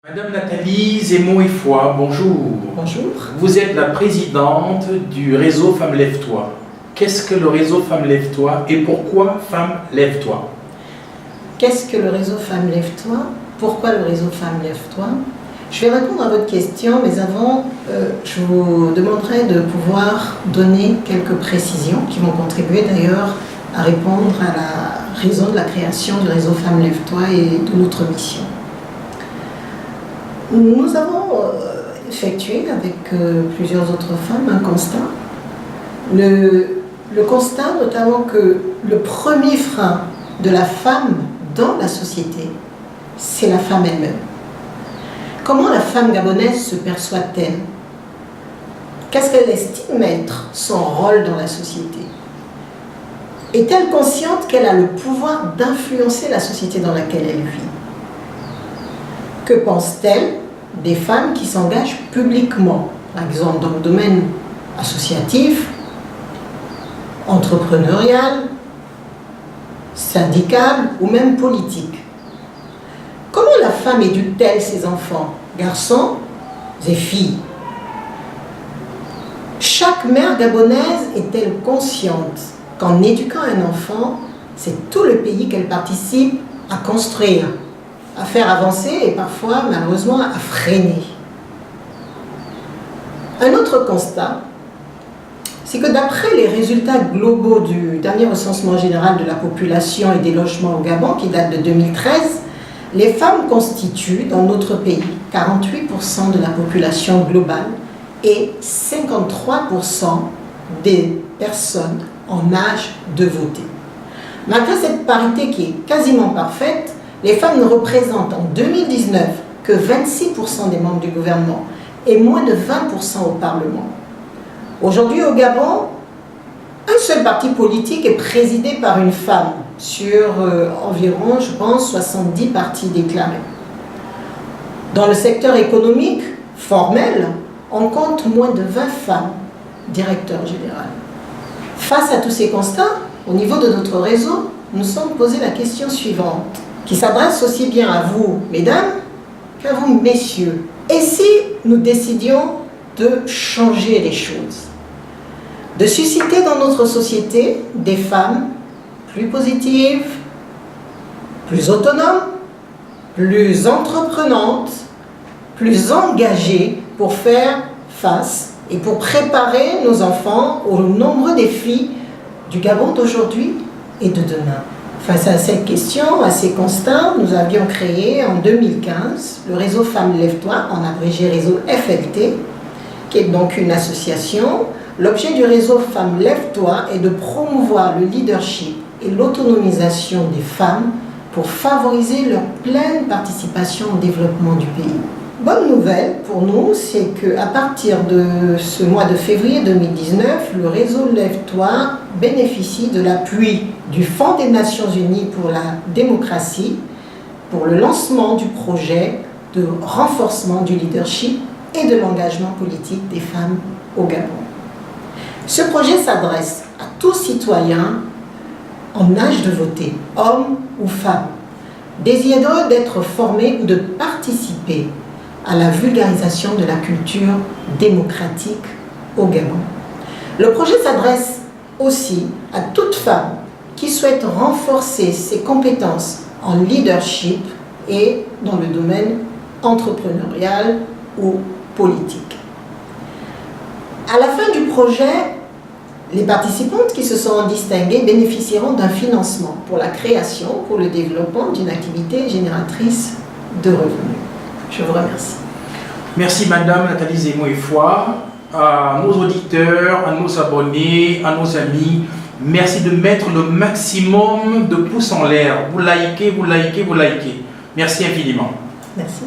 Madame Nathalie Zemmour-Foy, bonjour. Bonjour. Vous êtes la présidente du réseau Femmes Lève-toi. Qu'est-ce que le réseau Femmes Lève-toi et pourquoi Femmes Lève-toi? Qu'est-ce que le réseau Femmes Lève-toi? Pourquoi le réseau Femmes Lève-toi? Je vais répondre à votre question, mais avant, je vous demanderai de pouvoir donner quelques précisions qui vont contribuer d'ailleurs à répondre à la raison de la création du réseau Femmes Lève-toi et de notre mission. Nous avons effectué avec plusieurs autres femmes un constat. Le constat notamment que le premier frein de la femme dans la société, c'est la femme elle-même. Comment la femme gabonaise se perçoit-elle? Qu'est-ce qu'elle estime être son rôle dans la société? Est-elle consciente qu'elle a le pouvoir d'influencer la société dans laquelle elle vit? Que pense-t-elle des femmes qui s'engagent publiquement, par exemple dans le domaine associatif, entrepreneurial, syndical ou même politique? Comment la femme éduque-t-elle ses enfants, garçons et filles? Chaque mère gabonaise est-elle consciente qu'en éduquant un enfant, c'est tout le pays qu'elle participe à construire, à faire avancer et parfois, malheureusement, à freiner? Un autre constat, c'est que d'après les résultats globaux du dernier recensement général de la population et des logements au Gabon, qui date de 2013, les femmes constituent dans notre pays 48% de la population globale et 53% des personnes en âge de voter. Malgré cette parité qui est quasiment parfaite, les femmes ne représentent en 2019 que 26% des membres du gouvernement et moins de 20% au Parlement. Aujourd'hui au Gabon, un seul parti politique est présidé par une femme sur environ, je pense, 70 partis déclarés. Dans le secteur économique formel, on compte moins de 20 femmes directeurs généraux. Face à tous ces constats, au niveau de notre réseau, nous nous sommes posé la question suivante, qui s'adresse aussi bien à vous, mesdames, qu'à vous, messieurs. Et si nous décidions de changer les choses, de susciter dans notre société des femmes plus positives, plus autonomes, plus entreprenantes, plus engagées pour faire face et pour préparer nos enfants aux nombreux défis du Gabon d'aujourd'hui et de demain? Face à cette question, à ces constats, nous avions créé en 2015 le réseau Femmes Lève-toi, en abrégé réseau FLT, qui est donc une association. L'objet du réseau Femmes Lève-toi est de promouvoir le leadership et l'autonomisation des femmes pour favoriser leur pleine participation au développement du pays. Bonne nouvelle pour nous, c'est qu'à partir de ce mois de février 2019, le réseau Lève-toi bénéficie de l'appui du Fonds des Nations Unies pour la démocratie pour le lancement du projet de renforcement du leadership et de l'engagement politique des femmes au Gabon. Ce projet s'adresse à tout citoyen en âge de voter, homme ou femme, désireux d'être formé ou de participer à la vulgarisation de la culture démocratique au Gabon. Le projet s'adresse aussi à toute femme qui souhaite renforcer ses compétences en leadership et dans le domaine entrepreneurial ou politique. À la fin du projet, les participantes qui se sont distinguées bénéficieront d'un financement pour la création, pour le développement d'une activité génératrice de revenus. Je vous remercie. Merci Madame Nathalie Zemmour-Foy, à nos auditeurs, à nos abonnés, à nos amis. Merci de mettre le maximum de pouces en l'air. Vous likez, vous likez, vous likez. Merci infiniment. Merci.